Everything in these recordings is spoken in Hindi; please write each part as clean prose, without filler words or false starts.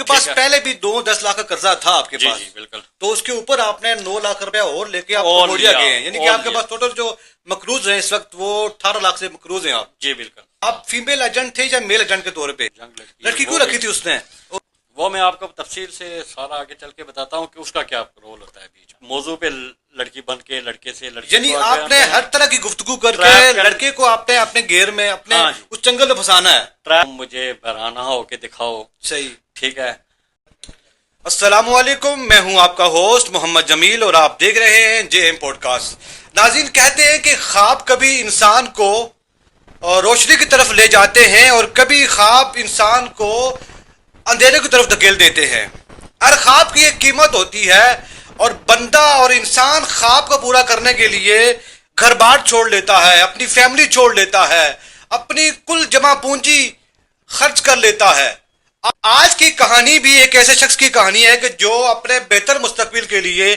आपके पास पहले भी 10 लाख का कर्जा था आपके पास। जी बिल्कुल। तो उसके ऊपर आपने 9 लाख रुपया और लेके आप और कम्बोडिया लिया, गए हैं, यानी कि और आपके लिया। पास टोटल जो मकरूज हैं इस वक्त वो 18 लाख से मकरूज हैं आप। जी बिल्कुल। आप फीमेल एजेंट थे या मेल एजेंट के तौर पे? लड़की क्यों रखी थी उसने? वो मैं आपको तफसील से सारा आगे चल के बताता हूँ कि उसका क्या रोल होता है बीच मौजू पे। लड़की बन के लड़के से लड़की, यानी आपने हर तरह की गुफ्तगू करके लड़के को आपने अपने घेर में, अपने उस जंगल में फंसाना है। ट्रैप मुझे बहराना हो के दिखाओ। सही, ठीक है। अस्सलामुअलैकुम, मैं हूं आपका होस्ट मोहम्मद जमील और आप देख रहे हैं JM पॉडकास्ट। नाज़रीन, कहते हैं कि ख्वाब कभी इंसान को रोशनी की तरफ ले जाते हैं और कभी ख्वाब इंसान को अंधेरे की तरफ धकेल देते हैं। हर ख्वाब की एक कीमत होती है और बंदा और इंसान ख्वाब को पूरा करने के लिए घर बार छोड़ लेता है, अपनी फैमिली छोड़ लेता है, अपनी कुल जमा पूंजी खर्च कर लेता है। आज की कहानी भी एक ऐसे शख्स की कहानी है कि जो अपने बेहतर मुस्तकबिल के लिए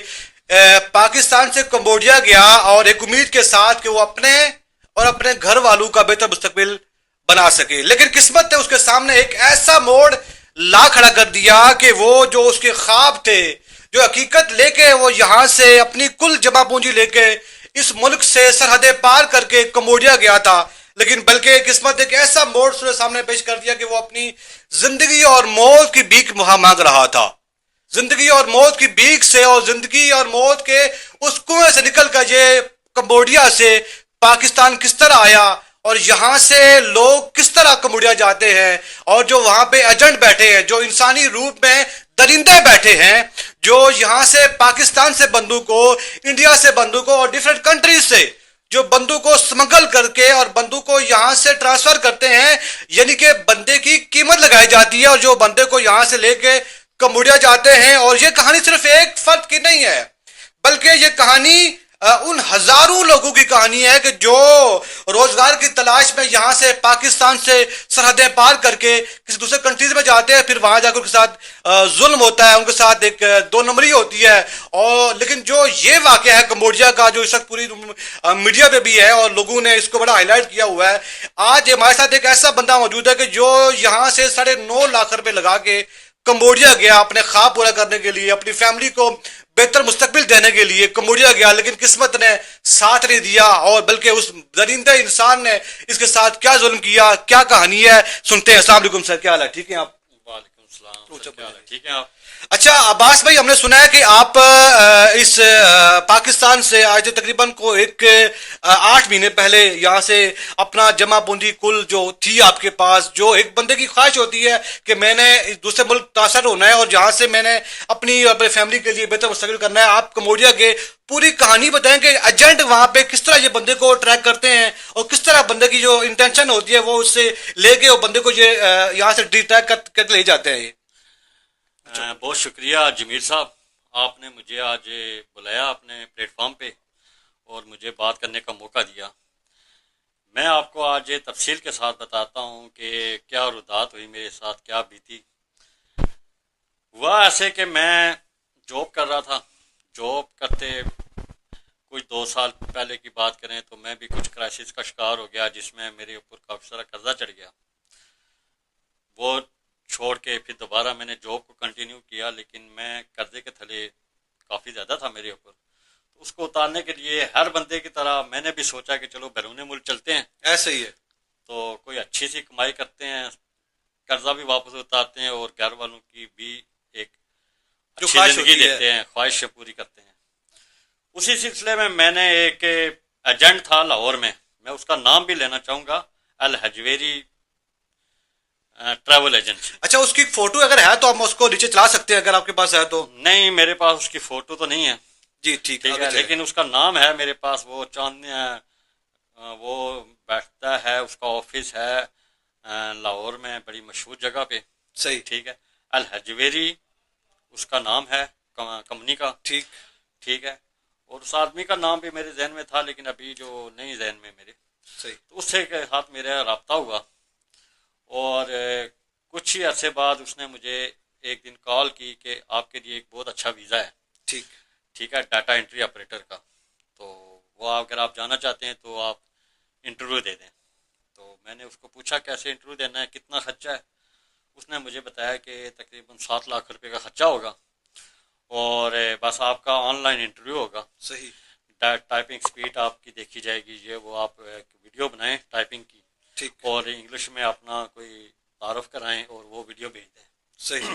पाकिस्तान से कंबोडिया गया और एक उम्मीद के साथ कि वो अपने और अपने घर वालों का बेहतर मुस्तकबिल बना सके। लेकिन किस्मत ने उसके सामने एक ऐसा मोड़ ला खड़ा कर दिया कि वो जो उसके ख्वाब थे, जो हकीकत लेके वो यहां से अपनी कुल जमा पूंजी लेके इस मुल्क से सरहदें पार करके कंबोडिया गया था, लेकिन बल्कि किस्मत एक ऐसा मोड़ उसके सामने पेश कर दिया कि वो अपनी जिंदगी और मौत की भीख मांग रहा था। जिंदगी और मौत की भीख से और जिंदगी और मौत के उस कुएं से निकल कर ये कंबोडिया से पाकिस्तान किस तरह आया और यहां से लोग किस तरह कंबोडिया जाते हैं, और जो वहां पे एजेंट बैठे हैं, जो इंसानी रूप में दरिंदे बैठे हैं, जो यहां से पाकिस्तान से बंदूकों, इंडिया से बंदूकों और डिफरेंट कंट्रीज से जो बंदूक को स्मगल करके और बंदूक को यहां से ट्रांसफर करते हैं, यानी कि बंदे की कीमत लगाई जाती है और जो बंदे को यहां से लेके कंबोडिया जाते हैं। और ये कहानी सिर्फ एक फर्द की नहीं है, बल्कि ये कहानी उन हजारों लोगों की कहानी है कि जो रोजगार की तलाश में यहां से पाकिस्तान से सरहदें पार करके किसी दूसरे कंट्रीज में जाते हैं, फिर वहां जाकर उनके साथ जुल्म होता है, उनके साथ एक दो नंबरी होती है। और लेकिन जो ये वाकया है कंबोडिया का, जो इस वक्त पूरी मीडिया पे भी है और लोगों ने इसको बड़ा हाईलाइट किया हुआ है, आज हमारे साथ एक ऐसा बंदा मौजूद है कि जो यहां से 9.5 लाख रुपए लगा के कंबोडिया गया अपने ख्वाब पूरा करने के लिए, अपनी फैमिली को बेहतर मुस्तकबिल देने के लिए कंबोडिया गया, लेकिन किस्मत ने साथ नहीं दिया और बल्कि उस दरिंदे इंसान ने इसके साथ क्या जुल्म किया, क्या कहानी है, सुनते हैं। अस्सलाम वालेकुम सर, क्या हाल है? ठीक है आप? वालेकुम सलाम, ठीक है आप? अच्छा अब्बास भाई, हमने सुना है कि आप इस पाकिस्तान से आज तकरीबन को 8 महीने पहले यहाँ से अपना जमा पूंजी कुल जो थी आपके पास, जो एक बंदे की ख्वाहिश होती है कि मैंने दूसरे मुल्क तासर होना है और जहाँ से मैंने अपने फैमिली के लिए बेहतर मुस्तकबिल करना है, आप कंबोडिया के पूरी कहानी बताएं कि एजेंट वहां पे किस तरह ये बंदे को ट्रैक करते हैं और किस तरह बंदे की जो इंटेंशन होती है वो उससे लेके वो बंदे को ये यहाँ से ट्रैक करके ले जाते हैं। बहुत शुक्रिया जमीर साहब, आपने मुझे आज बुलाया अपने प्लेटफॉर्म पे और मुझे बात करने का मौका दिया। मैं आपको आज तफसील के साथ बताता हूँ कि क्या रुदात हुई मेरे साथ, क्या बीती। हुआ ऐसे कि मैं जॉब कर रहा था। जॉब करते कुछ 2 साल पहले की बात करें तो मैं भी कुछ क्राइसिस का शिकार हो गया, जिसमें मेरे ऊपर काफ़ी सारा कर्जा चढ़ गया। वो छोड़ के फिर दोबारा मैंने जॉब को कंटिन्यू किया, लेकिन मैं कर्जे के थले काफ़ी ज़्यादा था मेरे ऊपर। तो उसको उतारने के लिए हर बंदे की तरह मैंने भी सोचा कि चलो बैरून मुल्क चलते हैं। ऐसे ही है, तो कोई अच्छी सी कमाई करते हैं, कर्जा भी वापस उतारते हैं और घर वालों की भी एक अच्छी जिंदगी देते हैं, ख्वाहिश पूरी करते हैं। उसी सिलसिले में मैंने एक एजेंट था लाहौर में, मैं उसका नाम भी लेना चाहूँगा, अल हजवेरी ट्रैवल एजेंसी। अच्छा, उसकी फोटो अगर है तो हम उसको नीचे चला सकते हैं, अगर आपके पास है तो? नहीं, मेरे पास उसकी फोटो तो नहीं है जी। ठीक है, लेकिन उसका नाम है मेरे पास। वो वो बैठता है, उसका ऑफिस है लाहौर में, बड़ी मशहूर जगह पे। सही, ठीक है, अल हजवेरी उसका नाम है कंपनी का। ठीक है। और उस आदमी का नाम भी मेरे जहन में था, लेकिन अभी जो नहीं जहन में मेरे। सही। तो उससे के साथ मेरा रब्ता हुआ और कुछ ही अरसे बाद उसने मुझे एक दिन कॉल की कि आपके लिए एक बहुत अच्छा वीज़ा है। ठीक है, डाटा एंट्री ऑपरेटर का। तो वो अगर आप जाना चाहते हैं तो आप इंटरव्यू दे दें। तो मैंने उसको पूछा कैसे इंटरव्यू देना है, कितना खर्चा है। उसने मुझे बताया कि तकरीबन 7 लाख रुपए का खर्चा होगा और बस आपका ऑनलाइन इंटरव्यू होगा। सही। टाइपिंग स्पीड आपकी देखी जाएगी, ये वो आप एक वीडियो बनाएं टाइपिंग की, ठीक। और इंग्लिश में अपना कोई तारुफ कराएं और वो वीडियो भेज दें। सही।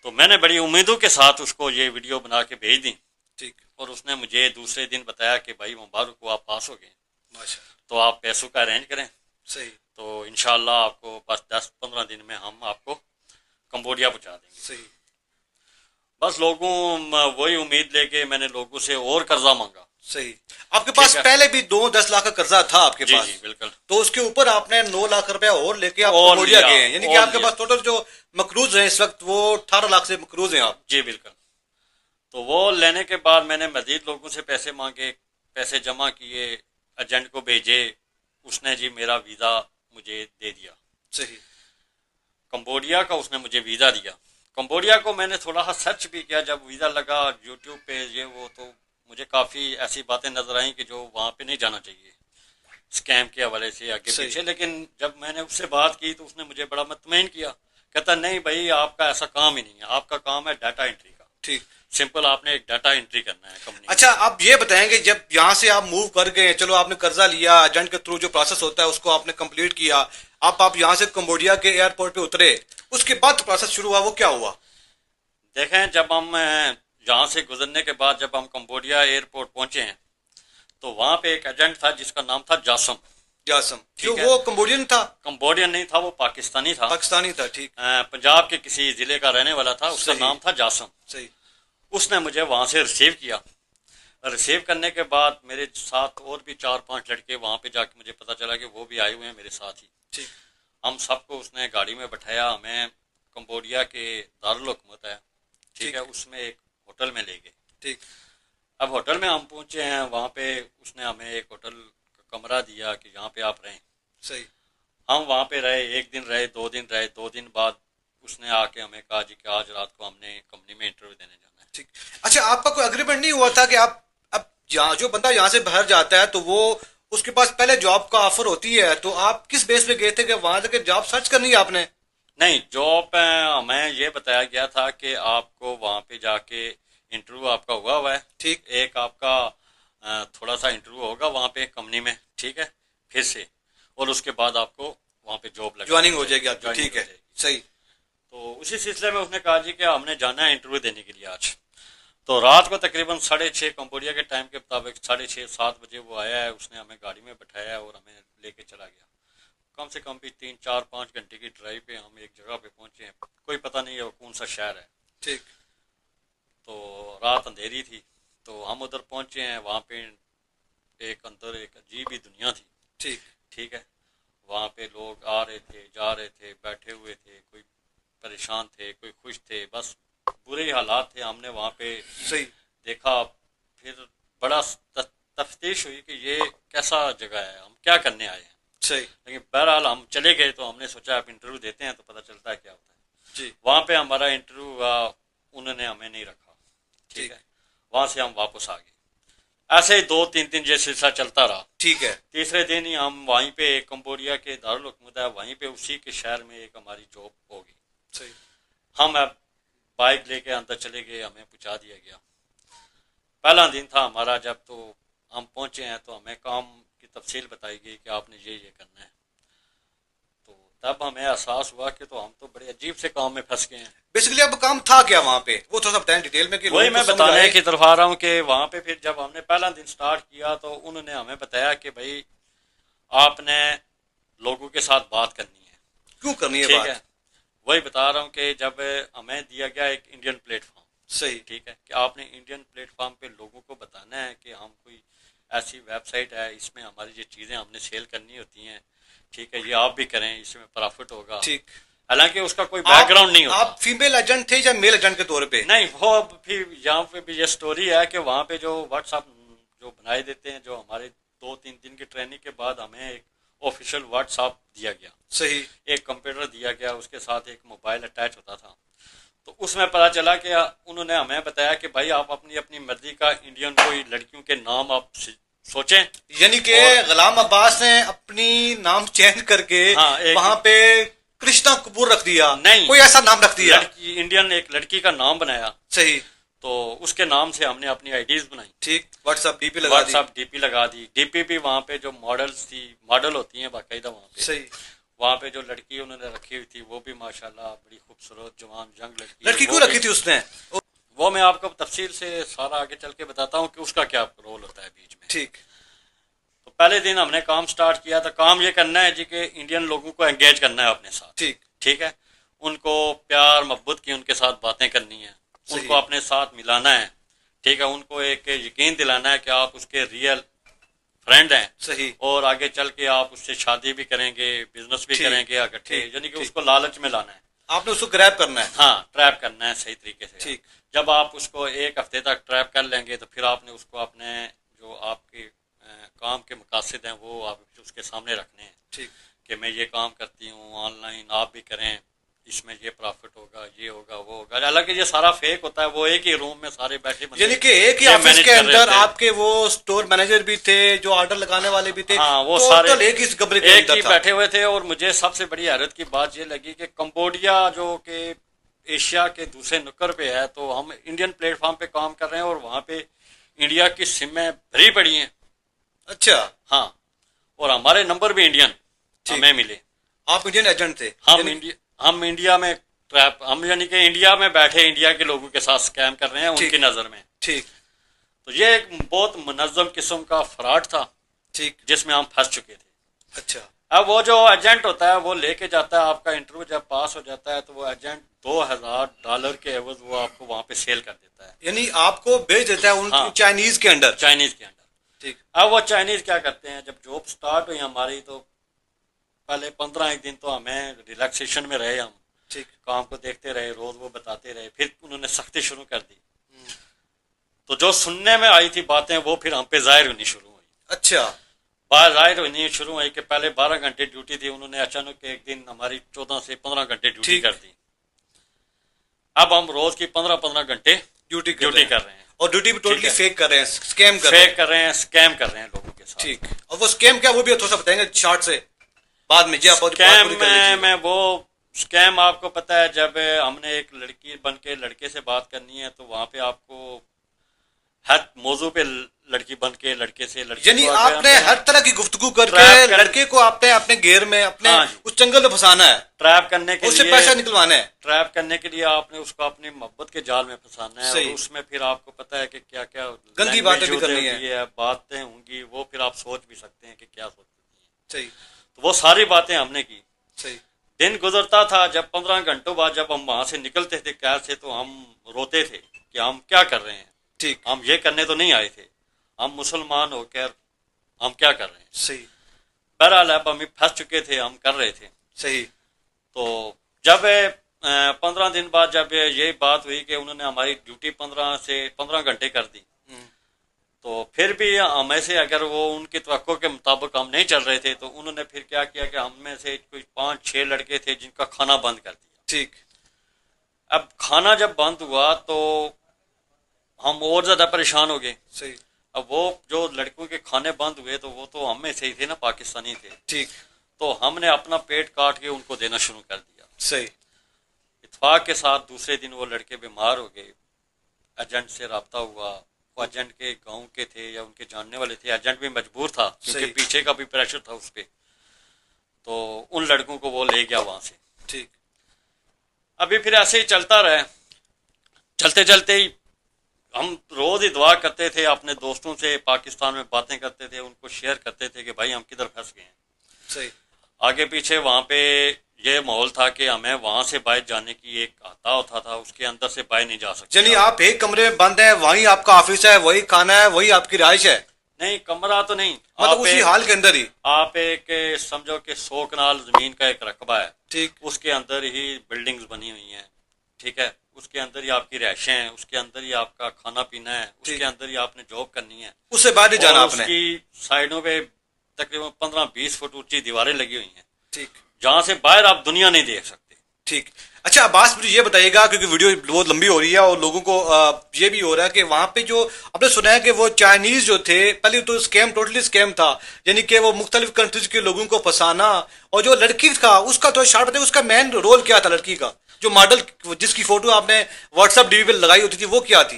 तो मैंने बड़ी उम्मीदों के साथ उसको ये वीडियो बना के भेज दी। ठीक। और उसने मुझे दूसरे दिन बताया कि भाई मुबारक हो, आप पास हो गए, माशाल्लाह। तो आप पैसों का अरेंज करें। सही। तो इंशाल्लाह आपको बस 10-15 दिन में हम आपको कंबोडिया पहुंचा देंगे। सही। बस लोगों वही उम्मीद लेके मैंने लोगों से और कर्जा मांगा। सही। आपके पास पहले भी 10 लाख का कर्जा था आपके पास? जी बिल्कुल। तो उसके ऊपर आपने 9 लाख रुपया और लेके आप और कंबोडिया लिया, गए हैं, यानी कि आपके पास टोटल जो मकरूज हैं इस वक्त वो 18 लाख से मकरूज हैं आप? जी बिल्कुल। तो वो लेने के बाद मैंने मजीद लोगों से पैसे मांगे, पैसे जमा किए, एजेंट को भेजे, उसने जी मेरा वीज़ा मुझे दे दिया। सही। कंबोडिया का उसने मुझे वीज़ा दिया। कंबोडिया को मैंने थोड़ा सा सर्च भी किया, जब वीज़ा लगा यूट्यूब पे ये वो, तो मुझे काफ़ी ऐसी बातें नजर आई कि जो वहाँ पे नहीं जाना चाहिए, स्कैम के हवाले से आगे पीछे। लेकिन जब मैंने उससे बात की तो उसने मुझे बड़ा मुतमईन किया, कहता नहीं भाई आपका ऐसा काम ही नहीं है, आपका काम है डाटा एंट्री का। ठीक। सिंपल आपने एक डाटा एंट्री करना है कंपनी। अच्छा, आप ये बताएंगे जब यहाँ से आप मूव कर गए, चलो आपने कर्जा लिया, एजेंट के थ्रू जो प्रोसेस होता है उसको आपने कंप्लीट किया, आप यहाँ से कंबोडिया के एयरपोर्ट पे उतरे, उसके बाद प्रोसेस शुरू हुआ, वो क्या हुआ? देखें, जब हम यहाँ से गुजरने के बाद जब हम कंबोडिया एयरपोर्ट पहुंचे हैं तो वहां पे एक एजेंट था जिसका नाम था जासम। जासम, जो वो कंबोडियन था? कंबोडियन नहीं था, वो पाकिस्तानी था। पाकिस्तानी था, ठीक। पंजाब के किसी जिले का रहने वाला था, उसका नाम था जासम। सही। उसने मुझे वहां से रिसीव किया। रिसीव करने के बाद मेरे साथ और भी 4-5 लड़के वहां पे जाके मुझे पता चला कि वो भी आए हुए हैं मेरे साथ ही। ठीक। हम सबको उसने गाड़ी में बैठाया, हमें कंबोडिया के दारुल हुकूमत है, ठीक है, उसमें एक होटल में ले गए। ठीक। अब होटल में हम पहुंचे हैं, वहां पे उसने हमें एक होटल का कमरा दिया कि यहाँ पे आप रहें। सही। हम वहां पे रहे, 1 दिन रहे, 2 दिन रहे। 2 दिन बाद उसने आके हमें कहा जी कि आज रात को हमने कंपनी में इंटरव्यू देने जाना है। ठीक। अच्छा, आपका कोई अग्रीमेंट नहीं हुआ था कि आप अब जो बंदा यहाँ से बाहर जाता है तो वो उसके पास पहले जॉब का ऑफर होती है, तो आप किस बेस पे गए थे कि वहां जाके जॉब सर्च करनी है आपने? नहीं, जॉब हमें ये बताया गया था कि आपको वहां पे जाके इंटरव्यू आपका हुआ है। ठीक। एक आपका थोड़ा सा इंटरव्यू होगा वहां पे कंपनी में, ठीक है, फिर से, और उसके बाद आपको वहां पे जॉब लग ज्वाइनिंग हो जाएगी आपकी। ठीक है, सही। तो उसी सिलसिले में उसने कहा जी कि हमने जाना है इंटरव्यू देने के लिए आज। तो रात को तकरीबन 6:30 कंबोडिया के टाइम के मुताबिक 6:30-7 बजे वो आया है। उसने हमें गाड़ी में बैठाया और हमें लेके चला गया। कम से कम भी 3-4-5 घंटे की ड्राइव पे हम एक जगह पे पहुंचे हैं, कोई पता नहीं है वो कौन सा शहर है। ठीक। तो रात अंधेरी थी, तो हम उधर पहुंचे हैं। वहाँ पे अंदर एक अजीब ही दुनिया थी। ठीक। ठीक है, वहाँ पे लोग आ रहे थे, जा रहे थे, बैठे हुए थे, कोई परेशान थे, कोई खुश थे, बस बुरे हालात थे। हमने वहाँ पे सही देखा, फिर बड़ा तफ्तीश हुई कि ये कैसा जगह है, हम क्या करने आए हैं। सही। लेकिन बहरहाल हम चले गए, तो हमने सोचा आप इंटरव्यू देते हैं तो पता चलता है क्या होता है जी। वहाँ पे हमारा इंटरव्यू हुआ, उन्होंने हमें नहीं रखा। ठीक है, वहाँ से हम वापस आ गए। ऐसे ही 2-3 दिन ये सिलसिला चलता रहा। ठीक है। तीसरे दिन ही हम वहीं पे कंबोडिया के दारुल हुकूमत है, वहीं पे उसी के शहर में एक हमारी जॉब होगी। सही। हम अब बाइक लेके अंदर चले गए, हमें पहुंचा दिया गया। पहला दिन था हमारा, जब तो हम पहुंचे हैं तो हमें काम की तफसील बताई गई कि आपने ये करना है। तो तब हमें एहसास हुआ कि तो हम तो बड़े अजीब से काम में फंस गए हैं। बेसिकली अब काम था क्या वहाँ पे, वो थोड़ा सा बताएं डिटेल में कि वही मैं बताने की तरफ आ रहा हूँ कि वहाँ पे फिर जब हमने पहला दिन स्टार्ट किया तो उन्होंने हमें बताया कि भाई आपने लोगों के साथ बात करनी है। क्यों करनी है ठीक बात? है, वही बता रहा हूँ कि जब हमें दिया गया एक इंडियन प्लेटफॉर्म। सही। ठीक है, कि आपने इंडियन प्लेटफॉर्म पे लोगों को बताना है कि हम कोई ऐसी वेबसाइट है, इसमें हमारी ये चीज़ें हमने सेल करनी होती हैं। ठीक है, ये आप भी करें, इसमें प्रॉफिट होगा। ठीक। हालांकि उसका कोई बैकग्राउंड नहीं होता। आप फीमेल एजेंट थे या मेल एजेंट के तौर पे? नहीं, वो फिर यहाँ पे भी ये स्टोरी है कि वहाँ पे जो व्हाट्सएप जो बनाए देते हैं, जो हमारे 2-3 दिन की ट्रेनिंग के बाद हमें एक ऑफिशियल व्हाट्सएप दिया गया। सही। एक कंप्यूटर दिया गया, उसके साथ एक मोबाइल अटैच होता था। तो उसमें पता चला कि उन्होंने हमें बताया कि भाई आप अपनी अपनी मर्जी का इंडियन कोई लड़कियों के नाम आप सोचें। यानी कि गुलाम अब्बास ने अपनी नाम चेंज करके हाँ, वहां पे कृष्णा कपूर रख दिया, नहीं, कोई ऐसा नाम रख दिया, लड़की इंडियन एक लड़की का नाम बनाया, सही, तो उसके नाम से हमने अपनी आईडीज बनाई, ठीक, व्हाट्सएप डीपी लगा दी, व्हाट्सएप डीपी लगा दी, डीपी भी वहाँ पे जो मॉडल्स थी, मॉडल होती हैं बाकायदा वहाँ पे, सही, वहाँ पे जो लड़की उन्होंने रखी हुई थी वो भी माशाल्लाह बड़ी खूबसूरत जवान जंग लड़की क्यों रखी थी उसने? वो मैं आपको तफसील से सारा आगे चल के बताता हूँ कि उसका क्या रोल होता है बीच में। ठीक, तो पहले दिन हमने काम स्टार्ट किया था, काम ये करना है जी कि इंडियन लोगों को एंगेज करना है अपने साथ, ठीक, ठीक है, उनको प्यार मोहब्बत की उनके साथ बातें करनी है, उनको अपने साथ मिलाना है, ठीक है, उनको एक यकीन दिलाना है कि आप उसके रियल फ्रेंड हैं, सही, और आगे चल के आप उससे शादी भी करेंगे, बिजनेस भी करेंगे इकट्ठे, यानी कि उसको लालच में लाना है, आपने उसको ग्रैब करना है, हाँ, ट्रैप करना है सही तरीके से। ठीक, जब आप उसको एक हफ्ते तक ट्रैप कर लेंगे तो फिर आपने उसको अपने जो आपके काम के मकासद हैं वो आप उसके सामने रखने हैं, ठीक, कि मैं ये काम करती हूँ ऑनलाइन, आप भी करें, इसमें ये प्रॉफिट होगा, ये होगा, वो होगा। हालांकि ये सारा फेक होता है, वो एक ही रूम में सारे बैठे, यानी कि एक ही ऑफिस के अंदर आपके वो स्टोर मैनेजर भी थे, जो ऑर्डर लगाने वाले भी थे, हाँ, वो सारे एक ही कमरे के अंदर था, बैठे हुए थे। और मुझे सबसे बड़ी हैरत की बात ये लगी कि कंबोडिया जो कि एशिया के दूसरे नुक्कड़ पे है, तो हम इंडियन प्लेटफॉर्म पे काम कर रहे हैं और वहां पे इंडिया की सिमें भरी पड़ी हैं। अच्छा, हाँ, और हमारे नंबर भी इंडियन हमें मिले। आप इंडियन एजेंट थे? हम इंडिया में ट्रैप, हम यानी कि इंडिया में बैठे इंडिया के लोगों के साथ स्कैम कर रहे हैं उनकी नजर में। ठीक, तो ये एक बहुत मुनज़्ज़म किस्म का फ्रॉड था, ठीक, जिसमें हम फंस चुके थे। अच्छा, अब वो जो एजेंट होता है वो लेके जाता है, आपका इंटरव्यू जब पास हो जाता है तो वो एजेंट $2000 के एवज वो आपको वहां पे सेल कर देता है, यानी आपको भेज देता है उन चाइनीज के अंडर। ठीक, अब वो चाइनीज क्या करते हैं, जब जॉब स्टार्ट हुई हमारी तो पहले 15 दिन तो हमें रिलैक्सेशन में रहे, हम ठीक, काम को देखते रहे, रोज वो बताते रहे, फिर उन्होंने सख्ती शुरू कर दी। तो जो सुनने में आई थी बातें वो फिर हम पे जाहिर होनी शुरू हुई। अच्छा, बात जाहिर होनी शुरू हुई कि पहले 12 घंटे ड्यूटी थी, उन्होंने अचानक एक दिन हमारी 14 से 15 घंटे ड्यूटी कर दी। अब हम रोज की 15-15 घंटे ड्यूटी कर रहे हैं, और ड्यूटी भी टोटली फेक कर रहे हैं, स्कैम कर रहे हैं लोगों के साथ। ठीक, और वो स्कैम क्या, वो भी थोड़ा सा बताएंगे शॉर्ट से बाद में? स्कैम में वो स्कैम आपको पता है, जब हमने एक लड़की बन के लड़के से बात करनी है तो वहां पे आपको हर मौजू पे लड़की बन के लड़के से यानी आपने हर तरह की गुफ्तगू करके लड़के को आपने अपने घेर में अपने उस जंगल में फंसाना है, ट्रैप करने के लिए, उससे पैसा निकलवाना है। ट्रैप करने के लिए आपने उसको अपनी मोहब्बत के जाल में फंसाना है, और उसमें फिर आपको पता है कि क्या क्या गंदी बातें भी करनी है, बातें होंगी, वो फिर आप सोच भी सकते हैं कि क्या सोचती है। सही, तो वो सारी बातें हमने की। सही, दिन गुजरता था, जब 15 घंटों बाद जब हम वहां से निकलते थे कैद से तो हम रोते थे कि हम क्या कर रहे हैं। ठीक, हम ये करने तो नहीं आए थे, हम मुसलमान होकर हम क्या कर रहे हैं। सही, बहरहाल अब हम फंस चुके थे, हम कर रहे थे। सही, तो जब 15 दिन बाद जब ये बात हुई कि उन्होंने हमारी ड्यूटी 15 घंटे कर दी, तो फिर भी हमें से अगर वो उनकी तवक्को के मुताबिक हम नहीं चल रहे थे तो उन्होंने फिर क्या किया कि हम में से कुछ 5-6 लड़के थे जिनका खाना बंद कर दिया। ठीक, अब खाना जब बंद हुआ तो हम और ज्यादा परेशान हो गए। सही, अब वो जो लड़कों के खाने बंद हुए तो वो तो हम में से ही थे ना, पाकिस्तानी थे। ठीक, तो हमने अपना पेट काट के उनको देना शुरू कर दिया। सही, इत्तेफाक के साथ दूसरे दिन वो लड़के बीमार हो गए, एजेंट से रब्ता हुआ, वो एजेंट के गांव के थे या उनके जानने वाले थे, एजेंट भी मजबूर था क्योंकि पीछे का भी प्रेशर था उस पर, तो उन लड़कों को वो ले गया वहां से। ठीक, अभी फिर ऐसे ही चलता रहे, चलते चलते ही हम रोज ही दुआ करते थे, अपने दोस्तों से पाकिस्तान में बातें करते थे, उनको शेयर करते थे कि भाई हम किधर फंस गए हैं। सही, आगे पीछे वहां पे ये माहौल था कि हमें वहां से बाहर जाने की एक आता होता था, उसके अंदर से बाहर नहीं जा सकते। यानी आप एक कमरे में बंद हैं, वहीं आपका ऑफिस है, वही खाना है, वही आपकी रिहाइश है? नहीं, कमरा तो नहीं, मतलब उसी हाल के अंदर ही आप एक समझो कि 100 कनाल जमीन का एक रकबा है। ठीक, उसके अंदर ही बिल्डिंग्स बनी हुई हैं, ठीक है, उसके अंदर ही आपकी रहायशें हैं, उसके अंदर ही आपका खाना पीना है, उसके अंदर ही आपने जॉब करनी है, उससे बाहर नहीं जाना आपने। उसकी साइडों पे तकरीबन 15-20 फुट ऊंची दीवारें लगी हुई हैं, ठीक, जहां से बाहर आप दुनिया नहीं देख सकते। ठीक, अच्छा अब्बास, मुझे ये बताइएगा, क्योंकि वीडियो बहुत लंबी हो रही है और लोगों को ये भी हो रहा है कि वहां पे जो आपने सुना है कि वो चाइनीज जो थे, पहले तो स्कैम, टोटली स्कैम था, यानी कि वो मुख्तलिफ कंट्रीज के लोगों को फंसाना। और जो लड़की था उसका तो शार्ट बताइए, उसका मेन रोल क्या था? लड़की का जो मॉडल जिसकी फोटो आपने व्हाट्सएप डीपी पे लगाई होती थी, वो क्या थी?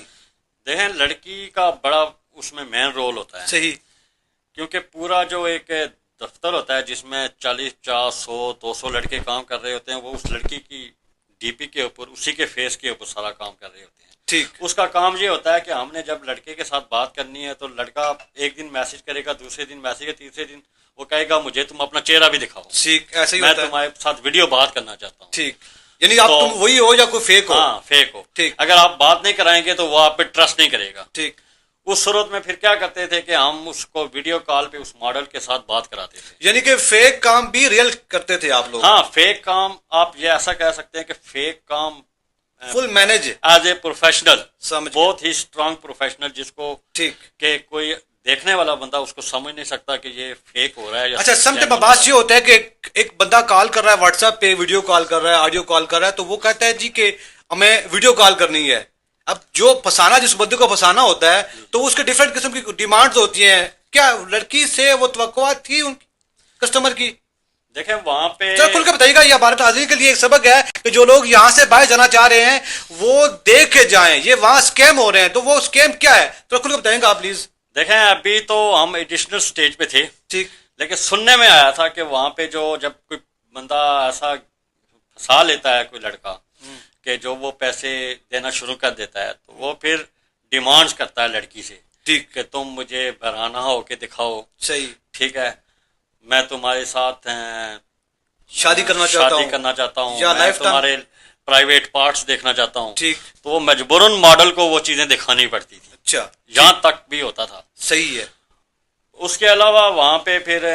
देखें, लड़की का बड़ा उसमें मेन रोल होता है। सही। क्योंकि पूरा जो एक दफ्तर होता है जिसमें 40, 50, 100, 200 लड़के काम कर रहे होते हैं, वो उस लड़की की डीपी के ऊपर, उसी के फेस के ऊपर सारा काम कर रहे होते हैं। ठीक। उसका काम ये होता है कि हमने जब लड़के के साथ बात करनी है तो लड़का एक दिन मैसेज करेगा, दूसरे दिन मैसेज, तीसरे दिन वो कहेगा मुझे तुम अपना चेहरा भी दिखाओ। ठीक, ऐसे ही मैं होता है। तुम्हारे साथ वीडियो बात करना चाहता हूँ। ठीक, यानी आप तुम वही हो या कोई फेक हो? हाँ, फेक हो। ठीक। अगर आप बात नहीं कराएंगे तो वो आप पे ट्रस्ट नहीं करेगा। ठीक। उस सूरत में फिर क्या करते थे कि हम उसको वीडियो कॉल पे उस मॉडल के साथ बात कराते थे। यानी कि फेक काम भी रियल करते थे आप लोग? हाँ, फेक काम, आप ये ऐसा कह सकते हैं कि फेक काम full manage as a professional, समझ, बहुत ही स्ट्रांग प्रोफेशनल, जिसको ठीक कि कोई देखने वाला बंदा उसको समझ नहीं सकता कि ये फेक हो रहा है या अच्छा। समटाइम बात ये होता है कि एक बंदा कॉल कर रहा है व्हाट्सएप पे, वीडियो कॉल कर रहा है, ऑडियो कॉल कर रहा है, तो वो कहता है जी कि हमें वीडियो कॉल करनी है। अब जो फंसाना, जिस बंदे को फंसाना होता है, तो उसके डिफरेंट किस्म की डिमांड्स होती हैं। क्या लड़की से वो तवक्कुआत थी उनकी, कस्टमर की? देखें वहां पे, चलो खुल के बताइएगा, ये हमारे ताज़ीन के लिए एक सबक है कि जो लोग यहाँ से बाहर जाना चाह रहे हैं वो देख के जाएं, ये वहां स्कैम हो रहे हैं, तो वो स्कैम क्या है तो खुल के बताएंगे आप प्लीज। देखें अभी तो हम एडिशनल स्टेज पे थे, ठीक, लेकिन सुनने में आया था कि वहां पे जो जब कोई बंदा ऐसा फंसा लेता है कोई लड़का कि जो वो पैसे देना शुरू कर देता है, तो वो फिर डिमांड्स करता है लड़की से। ठीक, कि तुम मुझे बराना होके दिखाओ। सही, ठीक है, मैं तुम्हारे साथ शादी करना चाहता हूँ, या मैं तुम्हारे प्राइवेट पार्ट्स देखना चाहता हूँ। ठीक, तो वो मजबूरन मॉडल को वो चीजें दिखानी पड़ती थी। अच्छा, यहाँ तक भी होता था। सही है। उसके अलावा वहां पे फिर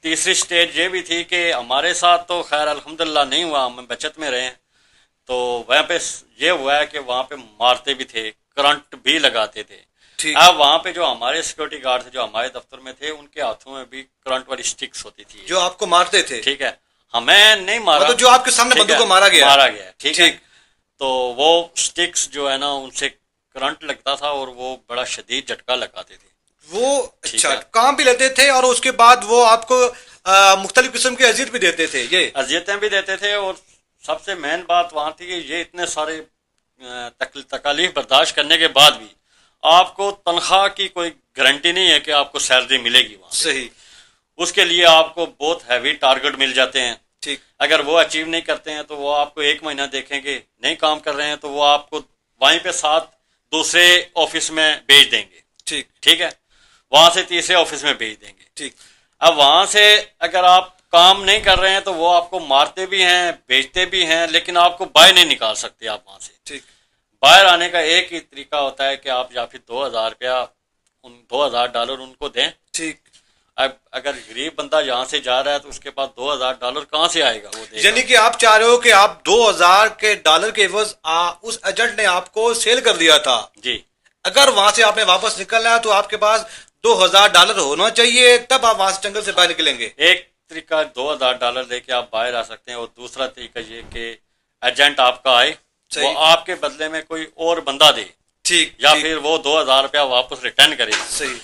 तीसरी स्टेज ये भी थी कि हमारे साथ तो खैर अल्हम्दुलिल्लाह नहीं हुआ, हम बचत में रहे। तो वहां पे ये हुआ है कि वहां पे मारते भी थे, करंट भी लगाते थे। अब वहां पे जो हमारे सिक्योरिटी गार्ड थे जो हमारे दफ्तर में थे, उनके हाथों में भी करंट वाली स्टिक्स होती थी जो आपको मारते थे। ठीक है, हमें नहीं मारा, तो जो आपके सामने बंदूक को मारा गया। ठीक है। तो वो स्टिक्स जो है ना, उनसे करंट लगता था और वो बड़ा शदीद झटका लगाते थे वो। अच्छा, काम भी लेते थे और उसके बाद वो आपको मुख्तलिफ किस्म की अजियत भी देते थे? ये अजियतें भी देते थे, और सबसे मेन बात वहां थी कि ये इतने सारे तकालीफ बर्दाश्त करने के बाद भी आपको तनख्वाह की कोई गारंटी नहीं है कि आपको सैलरी मिलेगी वहां। सही। उसके लिए आपको बहुत हैवी टारगेट मिल जाते हैं। ठीक। अगर वो अचीव नहीं करते हैं तो वो आपको 1 महीना देखेंगे, नहीं काम कर रहे हैं तो वो आपको वहीं पे साथ दूसरे ऑफिस में भेज देंगे। ठीक। ठीक है, वहां से तीसरे ऑफिस में भेज देंगे। ठीक। अब वहां से अगर आप काम नहीं कर रहे हैं तो वो आपको मारते भी हैं, बेचते भी हैं, लेकिन आपको बाहर नहीं निकाल सकते आप वहां से। ठीक। बाहर आने का एक ही तरीका होता है कि आप या फिर $2000 उन $2000 उनको दें। ठीक। अब अगर गरीब बंदा यहाँ से जा रहा है तो उसके पास $2000 कहाँ से आएगा? वो देगा। यानी कि आप चाह रहे हो कि आप $2000 के एवज उस एजेंट ने आपको सेल कर दिया था जी। अगर वहां से आपने वापस निकलना है तो आपके पास $2000 होना चाहिए, तब आप वहां से जंगल से बाहर निकलेंगे। एक तरीका $2000 लेके आप बाहर आ सकते हैं, और दूसरा तरीका ये कि एजेंट आपका आए, वो आपके बदले में कोई और बंदा दे। ठीक। या फिर वो $2000 वापस रिटर्न करे। सही।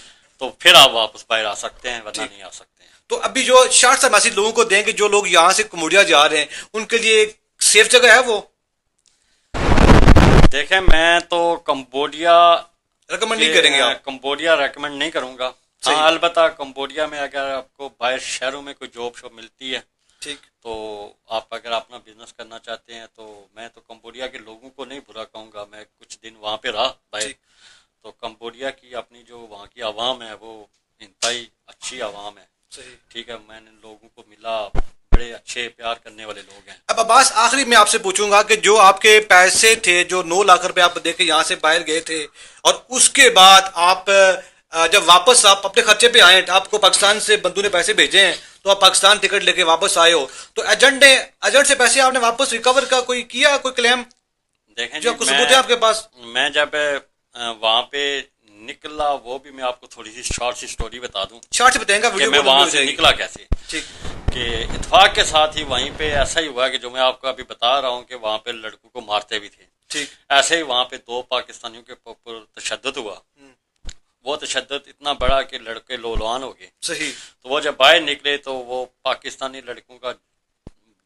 तो फिर आप वापस बाहर आ सकते हैं, वरना नहीं आ सकते हैं। तो अभी जो शॉर्ट सा मैसेज लोगों को देंगे जो लोग यहाँ से कम्बोडिया जा रहे हैं, उनके लिए एक सेफ जगह है वो? देखें, मैं तो कम्बोडिया रिकमेंड नहीं करेंगे आप? कम्बोडिया रेकमेंड नहीं करूंगा। हाँ, अलबत्ता कम्बोडिया में अगर आपको बाहर शहरों में कोई जॉब शॉब मिलती है, ठीक, तो आप अगर अपना बिजनेस करना चाहते हैं, तो मैं तो कम्बोडिया के लोगों को नहीं बुरा कहूंगा। मैं कुछ दिन वहां पे रहा बाहर, तो कम्बोडिया की अपनी जो वहाँ की आवाम है वो इंतहाई अच्छी आवाम है। सही। ठीक है, मैंने लोगों को मिला, बड़े अच्छे प्यार करने वाले लोग हैं। अब अब्बास, आखिरी में आपसे पूछूंगा कि जो आपके पैसे थे, जो 9 लाख रुपए आप देके यहाँ से बाहर गए थे, और उसके बाद आप जब वापस आप अपने खर्चे पे आए, आपको पाकिस्तान से बंधु ने पैसे भेजे हैं, तो आप पाकिस्तान टिकट लेके वापस आए हो, तो एजेंट से पैसे आपने वापस रिकवर का कोई किया, कोई क्लेम? देखें जो सबूत है आपके पास? मैं जब वहां पे निकला वो भी मैं आपको थोड़ी सी शॉर्ट सी स्टोरी बता दूं। शॉर्ट से बताएंगे कि मैं वहां से निकला कैसे। ठीक। कि इत्तेफाक के साथ ही वहीं पे ऐसा ही हुआ कि जो मैं आपको अभी बता रहा हूँ कि वहां पे लड़कों को मारते भी थे। ठीक। ऐसे ही वहां पे 2 पाकिस्तानियों के ऊपर तशद्दुद हुआ। वो तशद्दुद इतना बड़ा कि लड़के लोलवान हो गए। सही। तो वो जब बाहर निकले तो वो पाकिस्तानी लड़कों का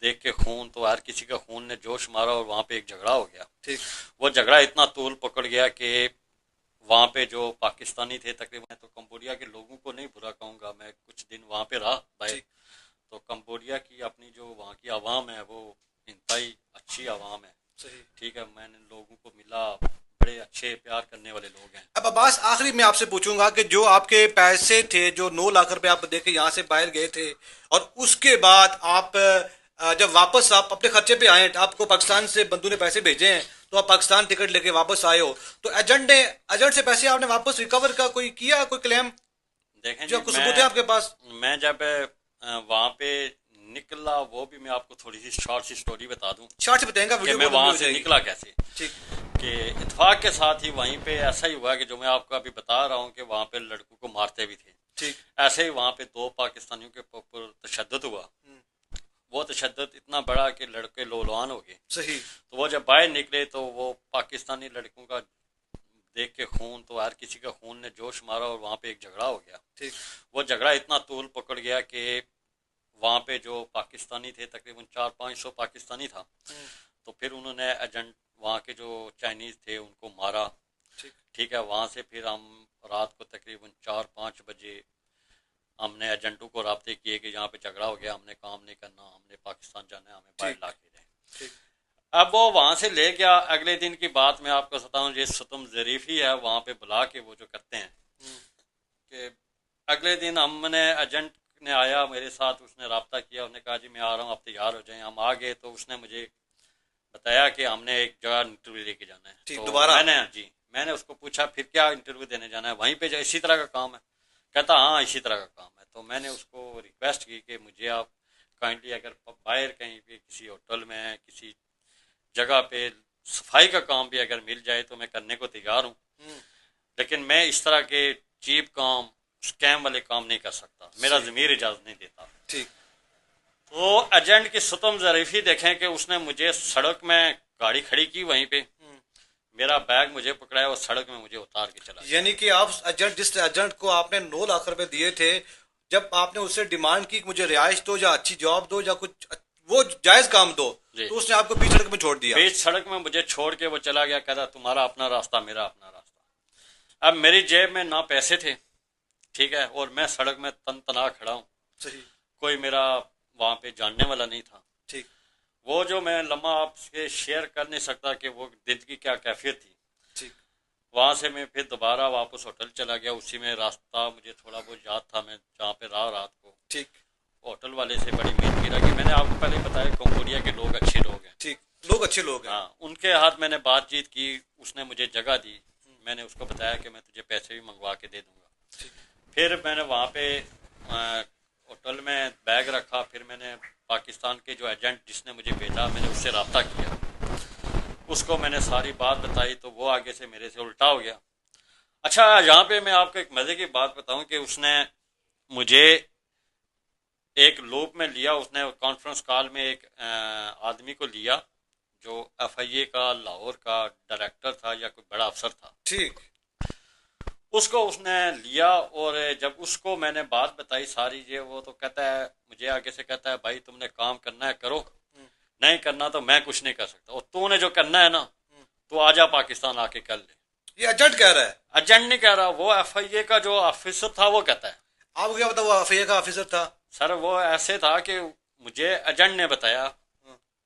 देख के खून, तो हर किसी का खून ने जोश मारा और वहां पे एक झगड़ा हो गया। ठीक। वो झगड़ा इतना तूल पकड़ गया कि वहां पे जो पाकिस्तानी थे, तकरीबन तो कंबोडिया के लोगों को नहीं बुरा कहूंगा, मैं कुछ दिन वहां पे रहा भाई, तो कंबोडिया की अपनी जो वहाँ की आवाम है वो इंतहाई अच्छी आवाम है। सही। ठीक है, मैंने लोगों को मिला, बड़े अच्छे प्यार करने वाले लोग हैं। अब अब्बास, आखिरी में आपसे पूछूंगा कि जो आपके पैसे थे, जो 9 लाख रुपए आप देके यहाँ से बाहर गए थे, और उसके बाद आप जब वापस आप अपने खर्चे पे आए, आपको पाकिस्तान से बंधु ने पैसे भेजे हैं, तो आप पाकिस्तान टिकट लेके वापस आए हो, तो एजेंट से पैसे आपने वापस रिकवर का कोई किया, कोई क्लेम? देखें जो कुछ सबूत है आपके पास? मैं जब वहां पे निकला वो भी मैं आपको थोड़ी सी शॉर्ट सी स्टोरी बता दूं। शॉर्ट से बताएंगे कि मैं वहां से निकला कैसे। ठीक। कि इत्तेफाक के साथ ही वहीं पे ऐसा ही हुआ कि जो मैं आपको अभी बता रहा हूँ कि वहां पे लड़कों को मारते भी थे। ठीक। ऐसे ही वहां पे 2 पाकिस्तानियों के ऊपर तशद्दुद हुआ। वो तशद्दुद इतना बड़ा कि लड़के लोलवान हो गए। सही। तो वो जब बाहर निकले तो वो पाकिस्तानी लड़कों का देख के खून, तो हर किसी का खून ने जोश मारा और वहां पे एक झगड़ा हो गया। ठीक। वो झगड़ा इतना तूल पकड़ गया कि वहां पे जो पाकिस्तानी थे, तकरीबन 400-500 पाकिस्तानी था, तो फिर उन्होंने एजेंट वहाँ के जो चाइनीज थे उनको मारा। ठीक है, वहां से फिर हम रात को तकरीबन 4-5 बजे हमने एजेंटों को राब्ते किए कि यहाँ पे झगड़ा हो गया, हमने काम नहीं करना, हमने पाकिस्तान जाना है, हमें बाहर ला के दें। अब वो वहां से ले गया। अगले दिन की बात मैं आपको बताऊं, ये सतम जरीफी है, वहां पे बुला के वो जो करते हैं कि अगले दिन हमने एजेंट ने आया मेरे साथ, उसने राब्ता किया, उसने कहा जी मैं आ रहा हूँ, आप तैयार हो जाएं। हम आ गए तो उसने मुझे बताया कि हमने एक जगह इंटरव्यू लेके जाना है। तो दोबारा मैंने उसको पूछा फिर क्या इंटरव्यू देने जाना है, वहीं पे जो इसी तरह का काम है? कहता हाँ इसी तरह का काम है। तो मैंने उसको रिक्वेस्ट की कि मुझे आप काइंडली अगर बाहर कहीं पे किसी होटल में किसी जगह पे सफाई का काम भी अगर मिल जाए तो मैं करने को तैयार हूँ, लेकिन मैं इस तरह के चीप काम, स्कैम वाले काम नहीं कर सकता, मेरा ज़मीर इजाजत नहीं देता। ठीक। तो एजेंट की सतम ज़रीफी देखें कि उसने मुझे सड़क में गाड़ी खड़ी की, वहीं पे मेरा बैग मुझे पकड़ाया और सड़क में मुझे उतार के चला। यानी कि आप जिस एजेंट को आपने 9 लाख रुपए दिए थे, जब आपने उससे डिमांड की मुझे रिहाइश दो या अच्छी जॉब दो या कुछ वो जायज काम दो, तो उसने आपको बीच सड़क में छोड़ दिया। बीच सड़क में मुझे छोड़ के वो चला गया, कहता तुम्हारा अपना रास्ता, मेरा अपना रास्ता। अब मेरी जेब में ना पैसे थे, ठीक है, और मैं सड़क में तन तना खड़ा हूँ। सही। कोई मेरा वहां पे जानने वाला नहीं था। ठीक। वो जो मैं लम्हा आपसे शेयर कर नहीं सकता कि वो दिन की क्या कैफियत थी। ठीक। वहां से मैं फिर दोबारा वापस होटल चला गया, उसी में रास्ता मुझे थोड़ा बहुत याद था, मैं जहाँ पे रहा रात को। ठीक। होटल वाले से बड़ी उम्मीद की रहा कि मैंने आपको पहले बताया कंबोडिया के लोग अच्छे लोग हैं। ठीक, लोग अच्छे लोग हैं। हाँ, उनके हाथ मैंने बातचीत की, उसने मुझे जगह दी, मैंने उसको बताया कि मैं तुझे पैसे भी मंगवा के दे दूंगा। फिर मैंने वहाँ पे होटल में बैग रखा, फिर मैंने पाकिस्तान के जो एजेंट जिसने मुझे भेजा, मैंने उससे रब्ता किया, उसको मैंने सारी बात बताई, तो वो आगे से मेरे से उल्टा हो गया। अच्छा, यहाँ पे मैं आपको एक मजे की बात बताऊं कि उसने मुझे एक लूप में लिया, उसने कॉन्फ्रेंस कॉल में एक आदमी को लिया जो FIA का लाहौर का डायरेक्टर था या कोई बड़ा अफसर था। ठीक। उसको उसने लिया और जब उसको मैंने बात बताई सारी, ये वो तो कहता है, मुझे आगे से कहता है भाई तुमने काम करना है करो, नहीं करना तो मैं कुछ नहीं कर सकता, और तूने जो करना है ना तो आजा पाकिस्तान आके कर ले। ये एजेंट कह रहा है? एजेंट नहीं कह रहा, वो FIA का जो ऑफिसर था वो कहता है। आपको क्या पता वो FIA का ऑफिसर था? सर वो ऐसे था कि मुझे एजेंट ने बताया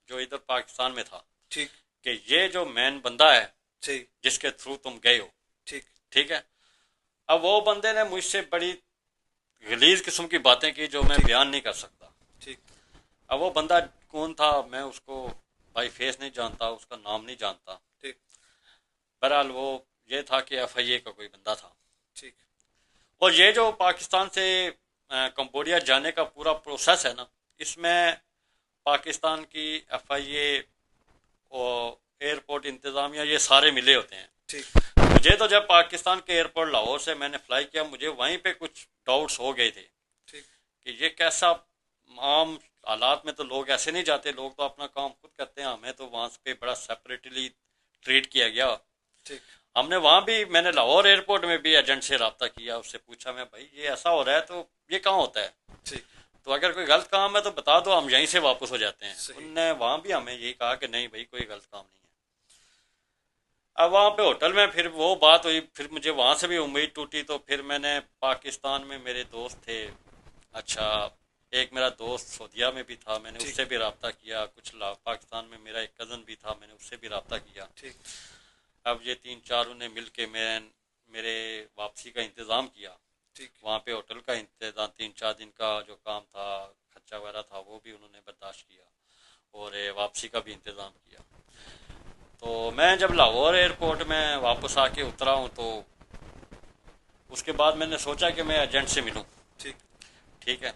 जो इधर पाकिस्तान में था, ठीक, कि ये जो मैन बंदा है जिसके थ्रू तुम गए हो, ठीक, ठीक है। अब वो बंदे ने मुझसे बड़ी गलीज किस्म की बातें की जो मैं बयान नहीं कर सकता। ठीक। अब वो बंदा कौन था मैं उसको भाई फेस नहीं जानता, उसका नाम नहीं जानता। ठीक। बहरहाल वो ये था कि FIA का कोई बंदा था। ठीक। और ये जो पाकिस्तान से कंबोडिया जाने का पूरा प्रोसेस है ना, इसमें पाकिस्तान की FIA और एयरपोर्ट इंतजामिया ये सारे मिले होते हैं। ठीक। मुझे तो जब पाकिस्तान के एयरपोर्ट लाहौर से मैंने फ्लाई किया, मुझे वहीं पे कुछ डाउट्स हो गए थे कि ये कैसा, आम हालात में तो लोग ऐसे नहीं जाते, लोग तो अपना काम खुद करते हैं, हमें तो वहाँ पे बड़ा सेपरेटली ट्रीट किया गया। हमने वहाँ भी, मैंने लाहौर एयरपोर्ट में भी एजेंट से रब्ता किया, उससे पूछा मैं, भाई ये ऐसा हो रहा है तो ये कहाँ होता है, तो अगर कोई गलत काम है तो बता दो, हम यहीं से वापस हो जाते हैं। उनने वहाँ भी हमें यही कहा कि नहीं भाई कोई गलत काम नहीं है। अब वहाँ पे होटल में फिर वो बात हुई, फिर मुझे वहाँ से भी उम्मीद टूटी, तो फिर मैंने पाकिस्तान में मेरे दोस्त थे, अच्छा एक मेरा दोस्त सऊदीया में भी था, मैंने उससे भी रब्ता किया, कुछ पाकिस्तान में मेरा एक कज़न भी था, मैंने उससे भी रब्ता किया। अब ये 3-4 ने मिल के मेरे वापसी का इंतज़ाम किया। वहाँ पे होटल का इंतज़ाम, 3-4 दिन का जो काम था, खर्चा वगैरह था, वो भी उन्होंने बर्दाश्त किया, और वापसी का भी इंतज़ाम किया। तो मैं जब लाहौर एयरपोर्ट में वापस आके उतरा हूँ, तो उसके बाद मैंने सोचा कि मैं एजेंट से मिलूँ। ठीक है,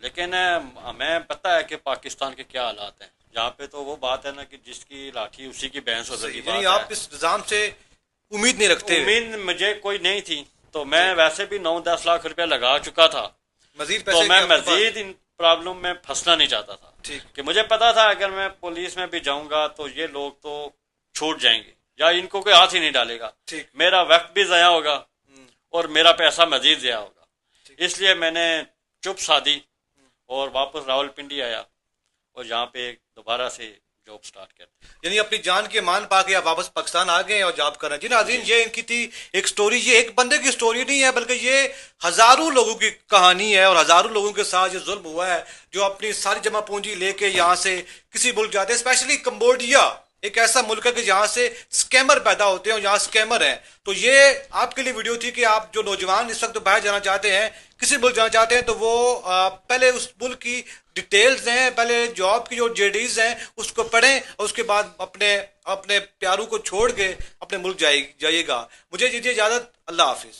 लेकिन हमें पता है कि पाकिस्तान के क्या हालात हैं। यहाँ पे तो वो बात है ना कि जिसकी लाठी उसी की भैंस हो सकती है। आप इस निजाम से उम्मीद नहीं रखते? उम्मीद मुझे कोई नहीं थी, तो मैं वैसे भी 9-10 लाख रुपया लगा चुका था, मजीद तो मैं मजीद इन प्रॉब्लम में फंसना नहीं चाहता था। कि मुझे पता था अगर मैं पुलिस में भी जाऊंगा तो ये लोग तो छूट जाएंगे, या इनको कोई हाथ ही नहीं डालेगा, मेरा वक्त भी ज़या होगा और मेरा पैसा मजीद ज़या होगा। इसलिए मैंने चुप साधी और वापस रावलपिंडी आया, और यहाँ पे दोबारा से जॉब स्टार्ट कर दी। यानी अपनी जान के मान पा के आप वापस पाकिस्तान आ गए और जॉब कर रहे हैं। जी नाज़रीन, ये इनकी थी एक स्टोरी। ये एक बंदे की स्टोरी नहीं है, बल्कि ये हजारों लोगों की कहानी है, और हजारों लोगों के साथ ये जुल्म हुआ है, जो अपनी सारी जमा पूंजी लेके यहाँ से किसी मुल्क जाते हैं। स्पेशली कंबोडिया एक ऐसा मुल्क है कि जहाँ से स्कैमर पैदा होते हैं और यहाँ स्कैमर हैं। तो ये आपके लिए वीडियो थी कि आप जो नौजवान इस वक्त बाहर जाना चाहते हैं, किसी मुल्क जाना चाहते हैं, तो वो पहले उस मुल्क की डिटेल्स हैं, पहले जॉब की जो जेडीज हैं उसको पढ़ें, और उसके बाद अपने अपने प्यारों को छोड़ के अपने मुल्क जाइएगा। मुझे दीजिए इजाज़त, अल्लाह हाफिज़।